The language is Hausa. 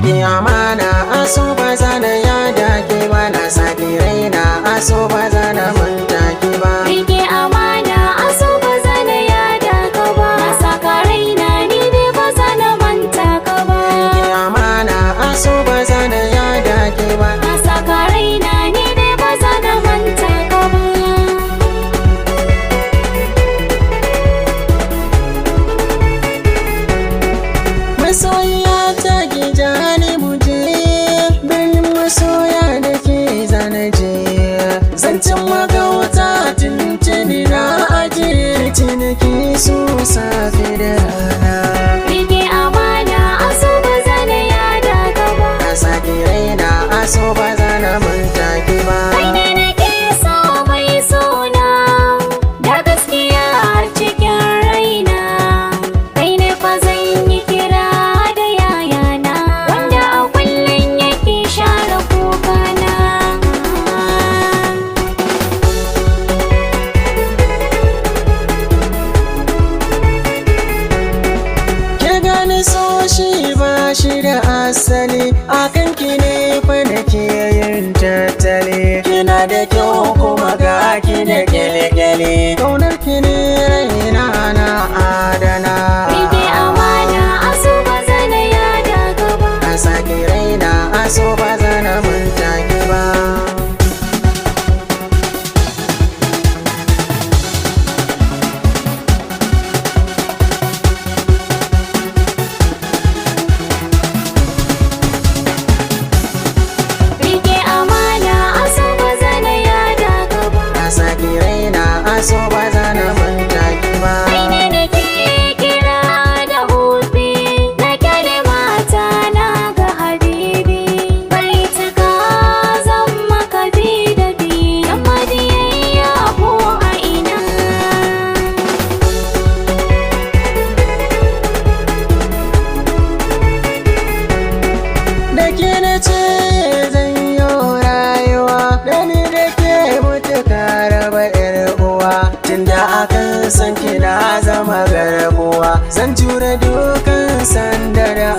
Rike amana aso ba zana yada ke ba, na saki raina aso ba zana manta ki ba. Rike amana aso ba zana yada ka ba, na saka raina ni dai ba zana manta ka ba. Rike amana aso ba zana yada ke ba, na saka raina ni dai ba zana manta ka ba. Masoyiya ta gija ni muje, birnin masoya da ke zanaje. Zancen magauta tuntuni na ajiye, ciniki su safe da rana. Rike amana aso ba zana yada ka ba, Na saki raina aso ba zana manta ki ba. kai ne nake so mai sona, da gaskiya har cikin raina. Kai ne fa zan yi kira da yayana, wanda a kullum yake share kukana. Ke gani so shi ba shi da asali, akan ki ne fa nake yin tattali. Kina da kyau kuma ga ki da kyale-kyale, kaunar ki ne raina na adana. Rike amana aso ba zana yada ka ba, Na saki raina aso ba zana manta ki ba. rike amana aso ba zana yada ka ba. Na saki raina aso ba zana manta ki ba. Kai ne nake kira da hobi, na kyale mata na ga habibi. Bai cika zan maka bi da bi, yamma biyayya ko a ina. Da ke na ce zan yi rayuwa, da ni da ke mutuka raba yar uwa. Tunda akan san kina zama garkuwa, zan jure dukan sanda da